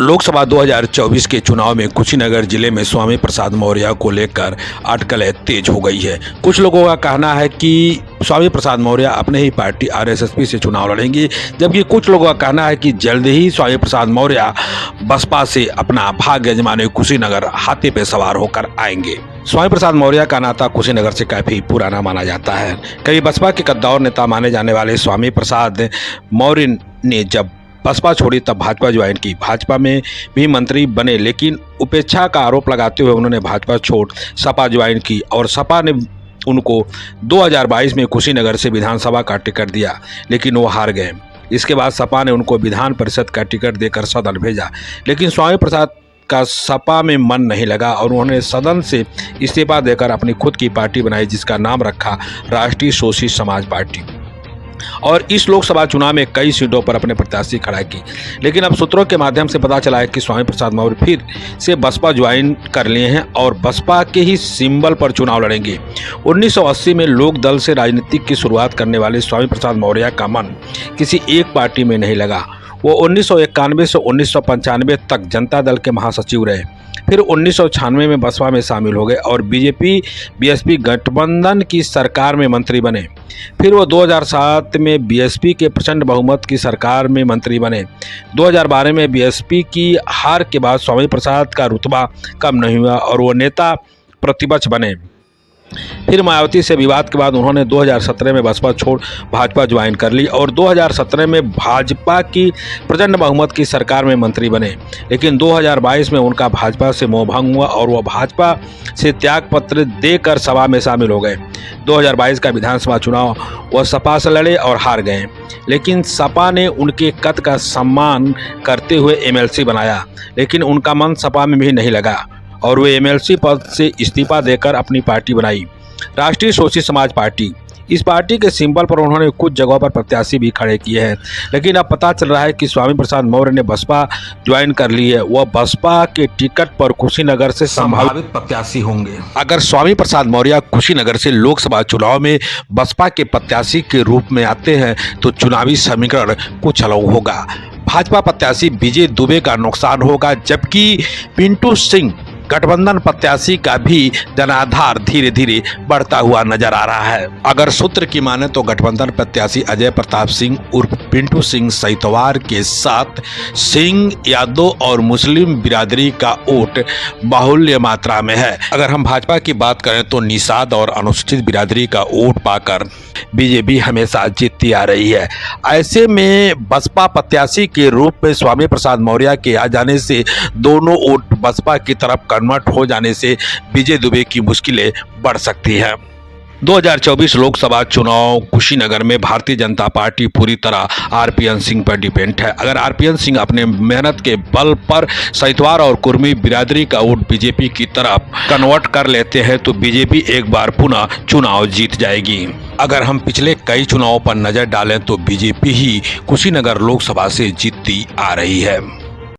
लोकसभा 2024 के चुनाव में कुशीनगर जिले में स्वामी प्रसाद मौर्य को लेकर अटकलें तेज हो गई है। कुछ लोगों का कहना है कि स्वामी प्रसाद मौर्य अपने ही पार्टी आरएसएस से चुनाव लड़ेंगे, जबकि कुछ लोगों का कहना है कि जल्द ही स्वामी प्रसाद मौर्य बसपा से अपना भाग्य आजमाने कुशीनगर हाथी पे सवार होकर आएंगे। स्वामी प्रसाद मौर्य का नाता कुशीनगर से काफी पुराना माना जाता है। कई बसपा के कद्दावर नेता माने जाने वाले स्वामी प्रसाद मौर्य ने जब बसपा छोड़ी तब भाजपा ज्वाइन की। भाजपा में भी मंत्री बने, लेकिन उपेक्षा का आरोप लगाते हुए उन्होंने भाजपा छोड़ सपा ज्वाइन की और सपा ने उनको 2022 में कुशीनगर से विधानसभा का टिकट दिया, लेकिन वो हार गए। इसके बाद सपा ने उनको विधान परिषद का टिकट देकर सदन भेजा, लेकिन स्वामी प्रसाद का सपा में मन नहीं लगा और उन्होंने सदन से इस्तीफा देकर अपनी खुद की पार्टी बनाई, जिसका नाम रखा राष्ट्रीय सोशलिस्ट समाज पार्टी, और इस लोकसभा चुनाव में कई सीटों पर अपने प्रत्याशी खड़ा की। लेकिन अब सूत्रों के माध्यम से पता चला है कि स्वामी प्रसाद मौर्य फिर से बसपा ज्वाइन कर लिए हैं और बसपा के ही सिंबल पर चुनाव लड़ेंगे। 1980 में लोक दल से राजनीति की शुरुआत करने वाले स्वामी प्रसाद मौर्य का मन किसी एक पार्टी में नहीं लगा। वो 1991 से 1995 तक जनता दल के महासचिव रहे, फिर 1996 में बसपा में शामिल हो गए और बीजेपी-बीएसपी गठबंधन की सरकार में मंत्री बने। फिर वो 2007 में बीएसपी के प्रचंड बहुमत की सरकार में मंत्री बने। 2012 में बीएसपी की हार के बाद स्वामी प्रसाद का रुतबा कम नहीं हुआ और वो नेता प्रतिपक्ष बने। फिर मायावती से विवाद के बाद उन्होंने 2017 में बसपा छोड़ भाजपा ज्वाइन कर ली और 2017 में भाजपा की प्रचंड बहुमत की सरकार में मंत्री बने। लेकिन 2022 में उनका भाजपा से मोहभंग हुआ और वह भाजपा से त्यागपत्र देकर सपा में शामिल हो गए। 2022 का विधानसभा चुनाव वह सपा से लड़े और हार गए, लेकिन सपा ने उनके कद का सम्मान करते हुए एमएलसी बनाया, लेकिन उनका मन सपा में भी नहीं लगा और वे एमएलसी पद से इस्तीफा देकर अपनी पार्टी बनाई, राष्ट्रीय सोशलिस्ट समाज पार्टी। इस पार्टी के सिंबल पर उन्होंने कुछ जगहों पर प्रत्याशी भी खड़े किए हैं, लेकिन अब पता चल रहा है कि स्वामी प्रसाद मौर्य ने बसपा ज्वाइन कर ली है। वह बसपा के टिकट पर कुशीनगर से संभावित प्रत्याशी होंगे। अगर स्वामी प्रसाद मौर्य कुशीनगर से लोकसभा चुनाव में बसपा के प्रत्याशी के रूप में आते हैं तो चुनावी समीकरण कुछ अलग होगा। भाजपा प्रत्याशी विजय दुबे का नुकसान होगा, जबकि पिंटू सिंह गठबंधन प्रत्याशी का भी जनाधार धीरे धीरे बढ़ता हुआ नजर आ रहा है। अगर सूत्र की माने तो गठबंधन प्रत्याशी अजय प्रताप सिंह उर्फ पिंटू सिंह सहितवार के साथ सिंह यादव और मुस्लिम बिरादरी का वोट बाहुल्य मात्रा में है। अगर हम भाजपा की बात करें तो निषाद और अनुसूचित बिरादरी का वोट पाकर बीजेपी हमेशा जीतती आ रही है। ऐसे में बसपा प्रत्याशी के रूप में स्वामी प्रसाद मौर्य के आ जाने से दोनों वोट बसपा की तरफ कन्वर्ट हो जाने से विजय दुबे की मुश्किलें बढ़ सकती हैं। 2024 लोकसभा चुनाव कुशीनगर में भारतीय जनता पार्टी पूरी तरह आरपीएन सिंह पर डिपेंड है। अगर आरपीएन सिंह अपने मेहनत के बल पर सहितवार और कुर्मी बिरादरी का वोट बीजेपी की तरफ कन्वर्ट कर लेते हैं तो बीजेपी एक बार पुनः चुनाव जीत जाएगी। अगर हम पिछले कई चुनावों पर नजर डालें तो बीजेपी ही कुशीनगर लोकसभा से जीतती आ रही है।